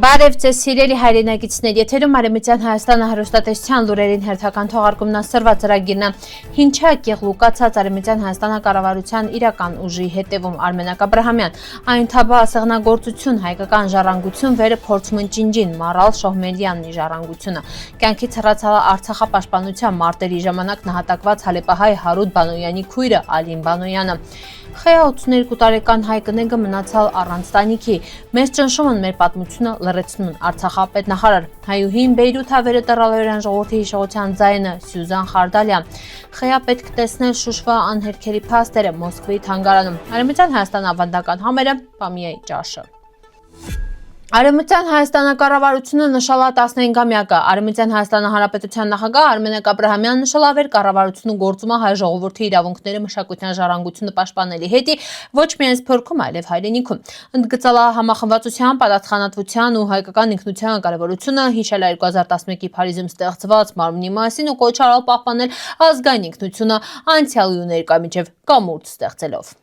Բարև ձեզ սիրելի հայրենակիցներ, եթերում Արևմտյան Հայաստանը հեռուստատեսության լուրերին հերթական թողարկումն ասրված ծրագիրն է։ Հինչակ եղլուկացած Արևմտյան Հայաստանը կառավարության իրական ուժի հետևում Արմենակ Աբրահամյան, այն թաբա ասեղնագործություն, հայկական ժառանգություն վերը փորձում ջինջին Մարալ Շոհմերյաննի ժառանգությունը։ Կյանքից հեռացավ Արցախապաշտպանության մարտերի ժամանակ նահատակված հալեպահայ Հարութ Բանոյանի քույրը Ալին Բանոյանը։ Խեյա 82 տարեկան հայ կնեգը մնացալ առանց տանիքի։ Մեզ ճնշում են մեր պատմությունը լրացնում են Արցախապետնախարար հայուհին Բեյրութ հավերը տռալերյան ժողովրդի հիշողության ձայնը Սյուզան Խարդալյան։ Խեյա պետք տեսնել Շուշվա անհերքերի փաստերը Մոսկվայի թանգարանում։ Արևմտյան Հայաստան ավանդական համերը Պամիայի ճաշը։ Արևմտյան Հայաստանակառավարությունը նշալա 15-ամյակը։ Արևմտյան Հայաստանի Հանրապետության նախագահ Արմենակ Աբրահամյանն նշալավեր կառավարությունը գործում է հայ ժողովրդի իրավունքները մշակութային ժառանգությունը պաշտպանելի հետի ոչ միայն սփյուռքում, այլև հայրենիքում։ Ընդգծալա համախմբվածության, պատասխանատվության ու հայկական ինքնության կարևորությունը, հիշել 2011-ի Փարիզում ստեղծված մարմնի մասին ու կոչ արալ պահպանել ազգային ինքնությունը անցյալի ու ներկա միջև կամուրջ ստեղծելով։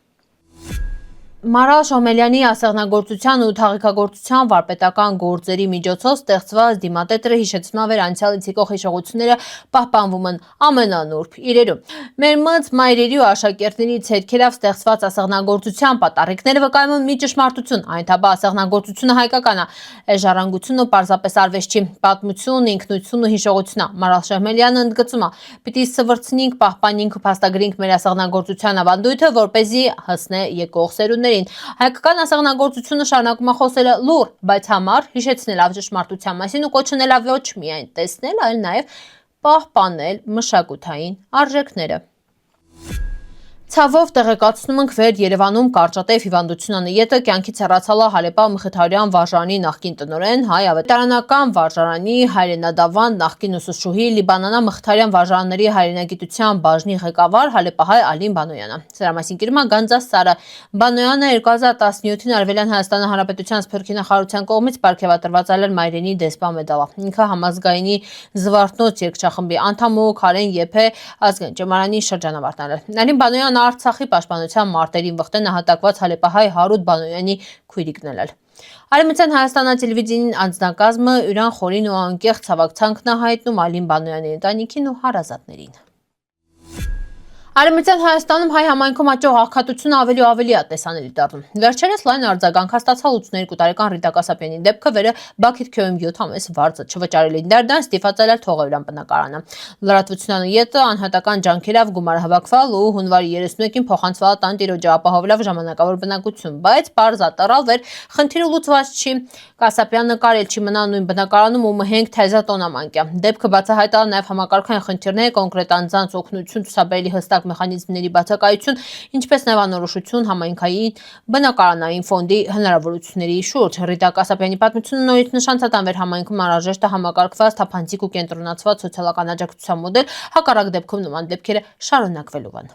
Մարալ Շոհմերյանի ասեղնագործության ու թաղիքագործության վարպետական գործերի միջոցով ստեղծված դիմատետրը հիշեցնում է վեր անցյալից եկող հիշողությունները պահպանվում են ամենանուրբ իրերում։ Մեր մած մայրերի ու աշակերտների ցերքերով ստեղծված ասեղնագործության պատառիկները վկայում են մի ճշմարտություն, այն թաբա ասեղնագործությունը հայկական է, ժառանգությունը պարզապես արվեստ չի, պատմություն, ինքնություն ու հիշողություն է։ Մարալ Շոհմերյանը ընդգծում է. «Պիտի սվրցնենք, պահպանենք ու փաստագրենք մեր ասեղնագործության ավանդույթը, որպեսզի հասնե եկող սերունդներին։ Հայկական ասեղնագործությունը շարունակում է խոսելը լուռ, բայց համառ, հիշեցնելով ճշմարտության մասին ու կոչնելով ոչ միայն տեսնել, այլ նաև պահպանել մշակութային արժեքները»։ Ցավով տեղեկացնում ենք վեր Երևանում կարճատև հիվանդություն անեետը կյանքից հեռացալա Հալեպա Մխիթարյան վարժարանի նախկին տնօրեն, հայ ավետարանական վարժարանի հայրենադավան նախկին ուսուցչուհի, Լիբանանա Մխիթարյան վարժարանների հայրենագիտության բաժնի ղեկավար հալեպահայ Ալին Բանոյանը։ Սրա մասին գրում է Գանձաս Սարը։ Բանոյանը 2017-ին Արևելյան Հայաստանի Հանրապետության Սփյուռքի նախարարության կողմից պարգևատրված այլեր մայրենի դեսպան մեդալը։ Ինքը համազգայինի Զվարթնոց երգչախմբի անդամ ու Քարեն Եփե ազգային ճեմարանի շրջանավարտն էր։ Ալին Բանոյանը Արցախի պաշտպանության մարտերին վխտե նահատակված հալեպահայ Հարութ Բանոյանի քույրիկն էր։ Արևմտյան Հայաստանի տելևիզիոն անձնակազմը յուրան խորին ու անկեղծ ցավակցանքն է հայտնում Ալին Բանոյանի ընտանիքին ու հարազատներին։ Արևմտյան Հայաստանում հայ համայնքում աճող աղքատությունը ավելի ու ավելի է տեսանելի դառնում։ Վերջերս լայն արձագանք ստացալ 82 տարեկան Ռիտա Կասապյանի դեպքը վերը Բաքիրքյոյում 7 ամիս վարձը չվճարելի դարդան ստիփացել թողերան բնակարանը։ Լրատվության յետը անհատական ջանքերով գումար հավաքվել ու հունվարի 31-ին փոխանցվել տանտիրոջը ապահովելով ժամանակավոր բնակություն, բայց պարզատարալ վեր խնդիրը լուծված չի։ Կասապյանը կարել չի մնա նույն բնակարանում ու մհենք թեզա տոնամանկյա։ Դեպքը բացահայտալ նաև համակարգային խնդիրներ, կոնկրետ անձանց օգնություն ցուցաբերելի հստակ մեխանիզմների բացակայություն, ինչպես նաև անորոշություն համայնքային բնակարանային ֆոնդի հնարավորությունների շուրջ։ Ռիտա Կասապյանի պատմությունը նորից նշանցատան վեր համայնքում անհրաժեշտ է համակարգված, թափանցիկ ու կենտրոնացված սոցիալական աջակցության մոդել, հակառակ դեպքում նման դեպքերը շարունակվելու են։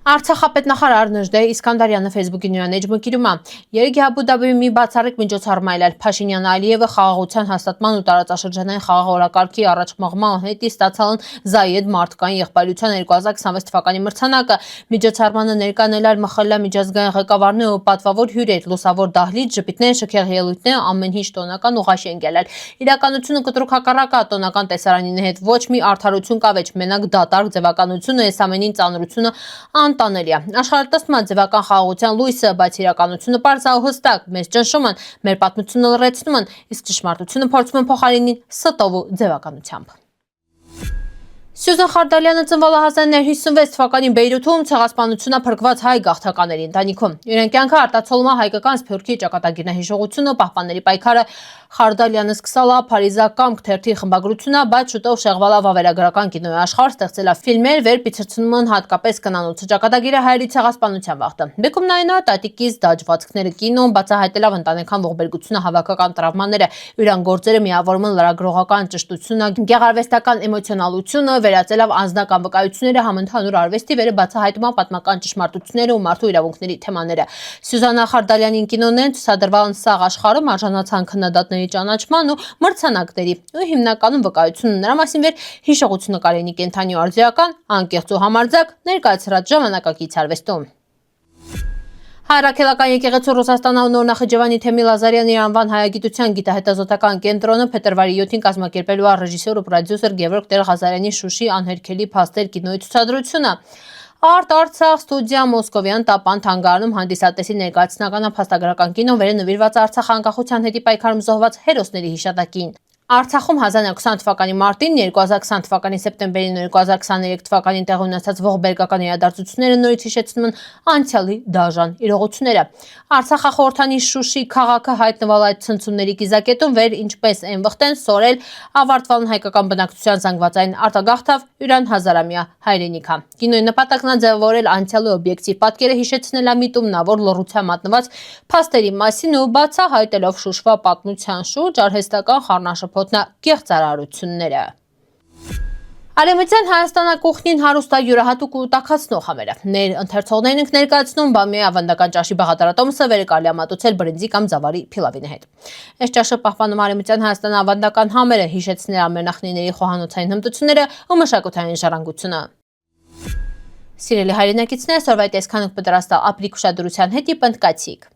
Արցախապետնախարար Նժդե Իսկանդարյանը Facebook-ի նույն էջում գրում է. «Երեկ Աբու Դաբիի մի բացառիկ միջոցառում այլել Փաշինյանը Ալիևը խաղաղության հաստատման ու տարածաշրջանային խաղաղ օրակարգի առաջմղման հետի ստացալն Զայեդ մարդկային եղբայրության 2026 թվականի մրցանակը։ Միջոցառմանը ներկանել էր ՄԽԼ միջազգային ղեկավարներ ու պատվավոր հյուրեր, լուսավոր դահլիճ, ժպիտներ, շքեղ ելույթներ, ամեն ինչ տոնական ու ղաշենք ելել։ Իրականությունը կտրուկ հակառակը տոնական տեսարանին հետ ոչ մի արդարություն կավեճ, մենակ դատարկ ձևականությունը, այս ամենին ծանրությունը անտանելի է։ Աշխարհատեսման ձևական խաղաղության լույսը, բայց իրականությունը պարզ ու հստակ, մեզ ճնշում են, մեր պատմությունը լրացնում են, իսկ ճշմարտությունը փորձում են փոխարինի ստով ու ձևականությամբ»։ Սյուզան Խարդալյանը ծնվել է 1956 թվականին Բեյրութում ցեղասպանությունը փրկված հայ գաղթականների ընտանիքում։ Իրեն կյանքը արտացոլում է հայկական սփյուռքի ճակատագիրնահիշողությունը, պահպանների պայքարը։ Խարդալյանը սկսել է Փարիզական թերթի խմբագրությունը, բայց շուտով շեղվել է վավերագրական կինոյի աշխարհ, ստեղծել է ֆիլմեր, վեր պիցրցնում են հատկապես կանանոց ճակատագիրը հայերի ցեղասպանության վաղտը։ Բեկումն այն է տատիկից դաջվածքները կինոն բացահայտելով ընտանեկան ողբերգությունը, հավաքական տրավմաները, յուրան գործերը միավորում են լրագրողական ճշտությունը, գեղարվեստական էմոցիոնալությունը, վերածելով անձնական վկայությունները համընդհանուր արվեստի վերը բացահայտում է պատմական ճշմարտությունները ու մարդու իրավունքների թեմաները։ Սյուզանա Խարդալյանին կինոներն ցուցադրվել են սաղ աշխարհում, արժանացան քննադատների ճանաչման ու մրցանակների ու հիմնականում վկայությունը նրա մասին վեր հիշողությունը կարելի կենթանի ու արձիական, անկեղծ ու համարձակ ներկայացրած ժամանակակից արվեստում։ Հայրաքելական եկեղեցու Ռուսաստանահու Նոր Նախիջևանի Թեմի Լազարյանի անվան հայագիտության գիտահետազոտական կենտրոնը փետրվարի 7-ին կազմակերպելու է ռեժիսոր ու պրոդյուսեր Գևորգ Տեր-Ղազարյանի Շուշի անհերքելի փաստեր կինոյի ցուցադրությունը։ Արցախ ստուդիա Մոսկովյան Տապան թանգարանում հանդիսատեսի ներկայացնական փաստագրական կինոն վերնվիրված է Արցախ անկախության հետի պայքարում զոհված հերոսների հիշատակին։ Արցախում 1920 թվականի մարտին, 2020 թվականի սեպտեմբերին ու 2023 թվականին տեղի ունեցած ողբերգական իրադարձությունները նորից հիշեցնում են անցյալի դաժան իրողությունները։ Արցախը խորհրդանիշ Շուշի քաղաքը հայտնվալ այդ ցնցումների կիզակետում վեր ինչպես են վխտեն սորել ավարտվան հայկական բնակչության զանգվածային արտագաղթավ Յուրան Հազարամյա հայրենիքա։ Կինոյի նպատակն է ձևավորել անցյալի օբյեկտիվ պատկերը, հիշեցնել միտումնավոր լռության մատնված փաստերի մասին ու բացահայտելով Շուշվա պատմության շուրջ արհեստական խառնաշփոթ կեղծարարությունները։ Արևմտյան Հայաստանակուխնին հարուստ է յուրահատուկ ու տաքացնող համերը։ Ընթերցողներին ենք ներկայացնում բամի ավանդական ճաշի բաղադրատոմսը վերը կարելի է մատուցել բրինձի կամ զավարի փիլավինի հետ։ Այս ճաշը պահպանում Արևմտյան Հայաստան ավանդական համերը, հիշեցնել ամենախնիների խոհանոցային հմտությունները ու մշակութային ժառանգությունը։ Սիրելի հայրենակիցներ, սորվայ տեսքանուկ պատրաստա ապրիկ ուշադրության հետ ի պնդկացիք։